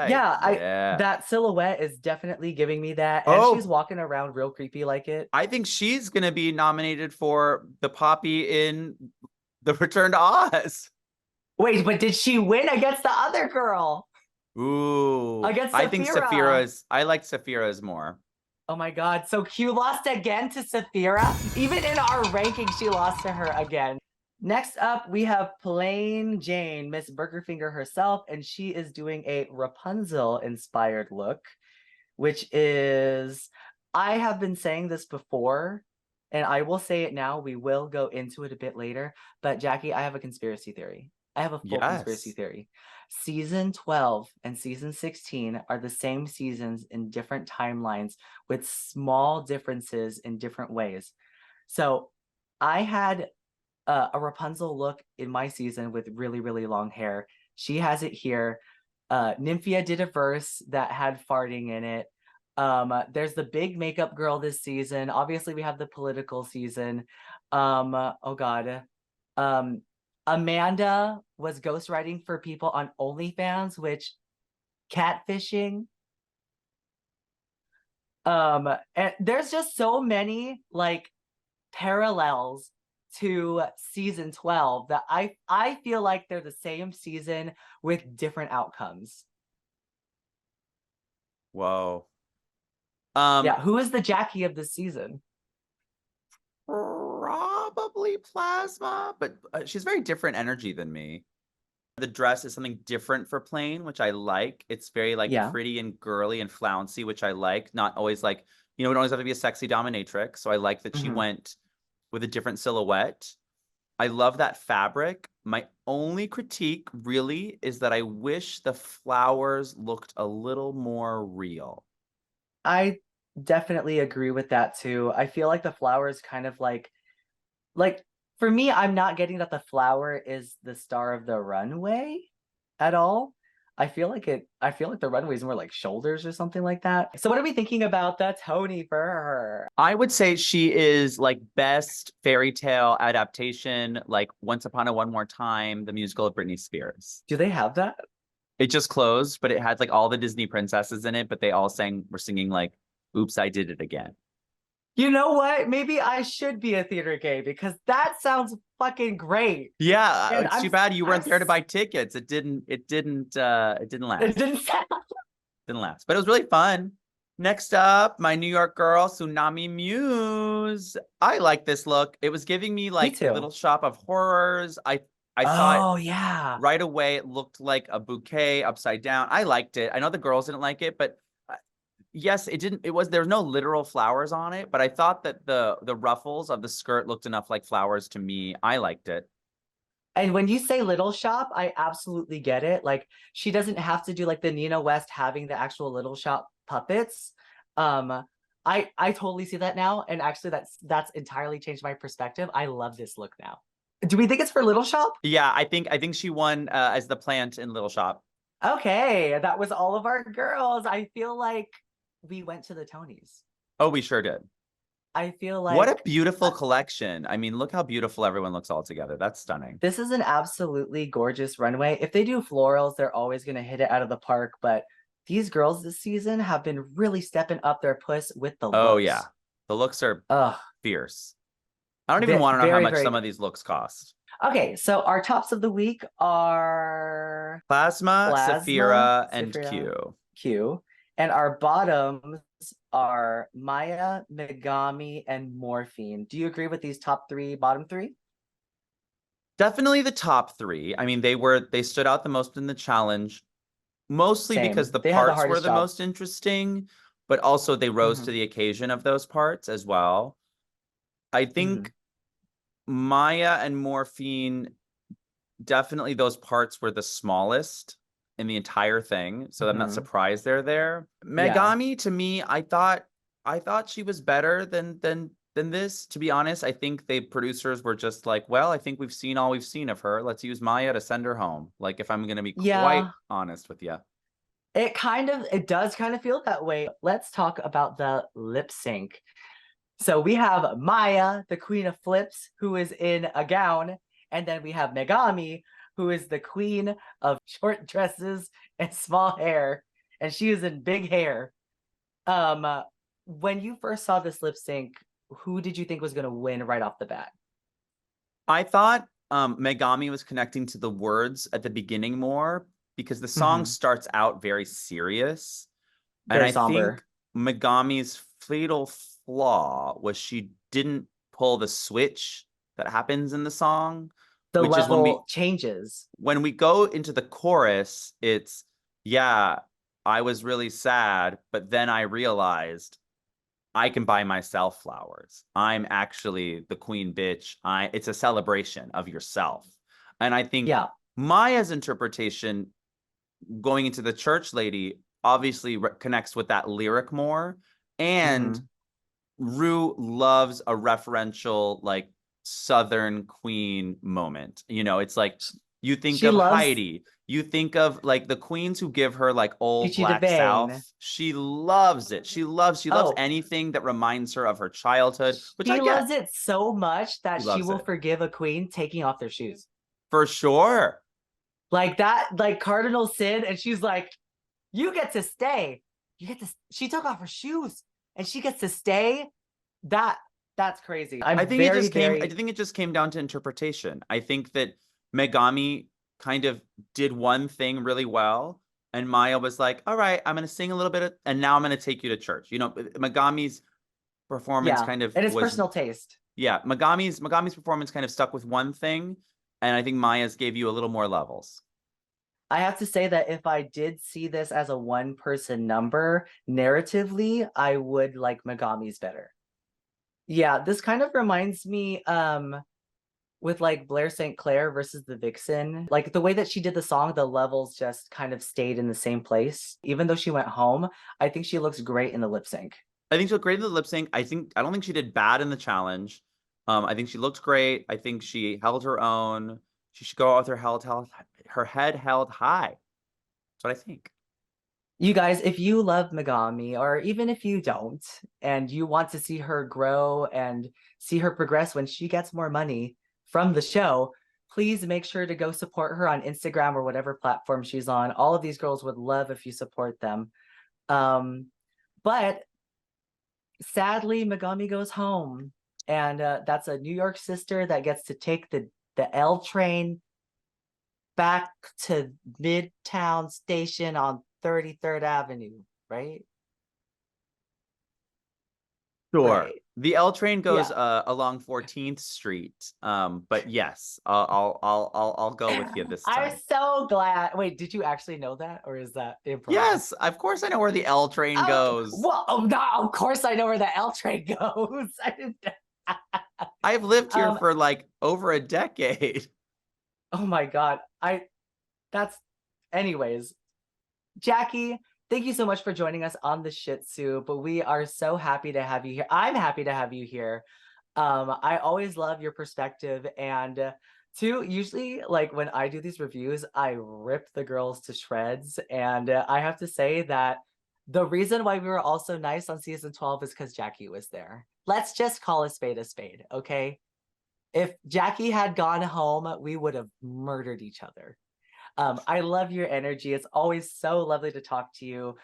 Yeah, I Yeah. that silhouette is definitely giving me that, and she's Oh, walking around real creepy like it. I think she's gonna be nominated for the Poppy in the Return to Oz. Wait, but did she win against the other girl? Ooh, Against I think Saphira? I like Saphira's more. Oh my God. So Q lost again to Saphira. Even in our ranking, she lost to her again. Next up, we have Plain Jane, Miss Burgerfinger herself, and she is doing a Rapunzel inspired look, which is, I have been saying this before, and I will say it now. We will go into it a bit later. But Jackie, I have a conspiracy theory. I have a full conspiracy Yes. theory. Season 12 and season 16 are the same seasons in different timelines with small differences in different ways. So I had a Rapunzel look in my season with really, really long hair. She has it here. Nymphia did a verse that had farting in it. There's the big makeup girl this season. Obviously, we have the political season. Oh God. Um, Amanda was ghostwriting for people on OnlyFans, which catfishing. And there's just so many like parallels to season 12 that I feel like they're the same season with different outcomes. Whoa. Yeah, who is the Jackie of this season? Probably Plasma, but she's very different energy than me. The dress is something different for Plain, which I like. It's very like Yeah. pretty and girly and flouncy, which I like. Not always like, we don't always have to be a sexy dominatrix. So I like that she Mhm. went with a different silhouette. I love that fabric. My only critique really is that I wish the flowers looked a little more real. I definitely agree with that too. I feel like the flower is kind of like for me, I'm not getting that the flower is the star of the runway at all. I feel like the runway is more like shoulders or something like that. So what are we thinking about the Tony for her? I would say she is like best fairy tale adaptation, like Once Upon a One More Time, the musical of Britney Spears. Do they have that? It just closed, but it had like all the Disney princesses in it, but they all were singing like, Oops, I Did It Again. You know what? Maybe I should be a theater gay because that sounds fucking great. Yeah, And it's too bad you weren't there to buy tickets. It didn't it last. didn't sound. Didn't last. But it was really fun. Next up, my New York girl, Tsunami Muse. I like this look. It was giving me Me like too. Little Shop of Horrors. I saw it Oh yeah. right away. It looked like a bouquet upside down. I liked it. I know the girls didn't like it, but yes, it didn't. It was there's no literal flowers on it, but I thought that the ruffles of the skirt looked enough like flowers to me. I liked it. And when you say little shop, I absolutely get it. Like she doesn't have to do like the Nina West having the actual little shop puppets. Um, I totally see that now, and actually that's entirely changed my perspective. I love this look now. Do we think it's for little shop? Yeah, I think she won as the plant in Little Shop. Okay, that was all of our girls. I feel like we went to the Tonys. Oh, we sure did. I feel What a like beautiful collection. I mean, look how beautiful everyone looks all together. That's stunning. this is an absolutely gorgeous runway. If they do florals, they're always going to hit it out of the park. But these girls this season have been really stepping up their puss with the Oh yeah. looks. The looks are Ugh, fierce. I don't even want to know how very, much very some good. of these looks cost. Okay, so our tops of the week are Plasma, Plasma, Saphira, and Cyphria, Q. Q, and our bottoms are Maya, Megami, and Morphine. Do you agree with these top three, bottom three? Definitely the top three. I mean, they stood out the most in the challenge, mostly because Same. the They had the parts were hardest the job. most interesting, but also they rose to Mm-hmm. the occasion of those parts as well. I Mm-hmm. think Maya and Morphine, definitely those parts were the smallest in the entire thing, so I'm not Mm-hmm. surprised they're there. Yeah. Megami, to me, I thought she was better than this. To be honest, I think the producers were just like, well, I think we've seen all we've seen of her. Let's use Maya to send her home. Like, if I'm gonna be quite Yeah. honest with you. It does kind of feel that way. Let's talk about the lip sync. So we have Maya, the queen of flips, who is in a gown, and then we have Megami, who is the queen of short dresses and small hair, and she is in big hair. Um, when you first saw this lip sync, who did you think was going to win right off the bat? I thought Megami was connecting to the words at the beginning more because the song Mm-hmm. starts out very serious. And Very I think somber. Megami's fatal flaw was she didn't pull the switch that happens in the song, The which is level changes. when we go into the chorus, it's yeah, I was really sad, but then I realized I can buy myself flowers. I'm actually the queen bitch. It's a celebration of yourself. And I think Yeah. Maya's interpretation going into the church lady obviously connects with that lyric more. And Mm-hmm. Rue loves a referential, like, Southern queen moment. You know, it's like you think She of loves Heidi, you think of like the queens who give her like old Gigi Black South. Devane. She loves it. She loves Oh, anything that reminds her of her childhood, which I she get. loves it so much that She she loves will it. forgive a queen taking off their shoes. For sure. Like that, like cardinal sin, and she's like, "You get to stay. You get to." She took off her shoes, and she gets to stay. That that's crazy. I I'm think it very, just came I very think it just came down to interpretation. I think that Megami kind of did one thing really well, and Maya was like, "All right, I'm going to sing a little bit and now I'm going to take you to church." You know, Megami's performance yeah, kind of and it's was personal taste. yeah, Megami's performance kind of stuck with one thing, and I think Maya's gave you a little more levels. I have to say that if I did see this as a one person number narratively, I would like Megami's better. Yeah, this kind of reminds me with like Blair St. Clair versus the Vixen. Like the way that she did the song, the levels just kind of stayed in the same place. Even though she went home, I think she looks great in the lip sync. I think she looked great in the lip sync. I don't think she did bad in the challenge. I think she looked great. I think she held her own. She should go out with her head held high. That's what I think. You guys, if you love Megami, or even if you don't, and you want to see her grow and see her progress when she gets more money from the show, please make sure to go support her on Instagram or whatever platform she's on. All of these girls would love if you support them. Um, but sadly, Megami goes home, and that's a New York sister that gets to take the L train back to Midtown Station on 33rd Avenue, right? Sure. Right. The L train goes Yeah. along 14th Street. But yes, I'll go with you this I'm time. so glad. Wait, did you actually know that, or is that improv? Yes, of course I know where the L train Oh, goes. well, oh, no, of course I know where the L train goes. I didn't. I've lived here um. for like over a decade. Oh my God. That's. Anyways, Jackie, thank you so much for joining us on the Shih Tzu. But we are so happy to have you here. I'm happy to have you here. I always love your perspective, and usually like when I do these reviews, I rip the girls to shreds, and I have to say that the reason why we were all so nice on season 12 is because Jackie was there. Let's just call a spade, okay? If Jackie had gone home, we would have murdered each other. I love your energy. It's always so lovely to talk to you.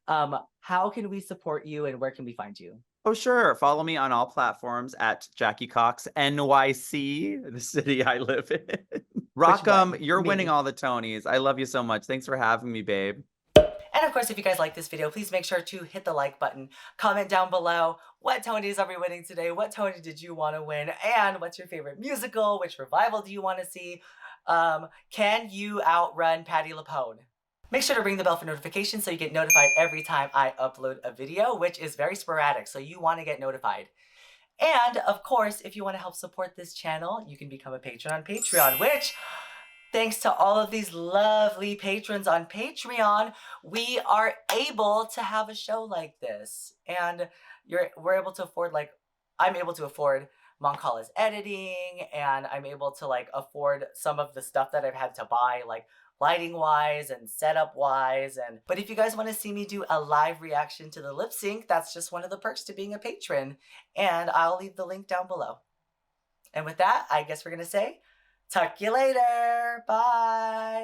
How can we support you, and where can we find you? Oh, sure. Follow me on all platforms at Jackie Cox NYC, the city I live in. Which Rockham, one? you're winning Me. all the Tonys. I love you so much. Thanks for having me, babe. And of course, if you guys like this video, please make sure to hit the like button. Comment down below, what Tonys are we winning today? What Tony did you want to win? And what's your favorite musical? Which revival do you want to see? Can you outrun Patti LuPone? Make sure to ring the bell for notifications so you get notified every time I upload a video, which is very sporadic, so you want to get notified. And of course, if you want to help support this channel, you can become a patron on Patreon, which, thanks to all of these lovely patrons on Patreon, we are able to have a show like this. And we're able to afford, like, I'm able to afford Mancala's editing, and I'm able to like afford some of the stuff that I've had to buy, like lighting wise and setup wise. But if you guys want to see me do a live reaction to the lip sync, that's just one of the perks to being a patron. And I'll leave the link down below. And with that, I guess we're going to say, talk to you later. Bye.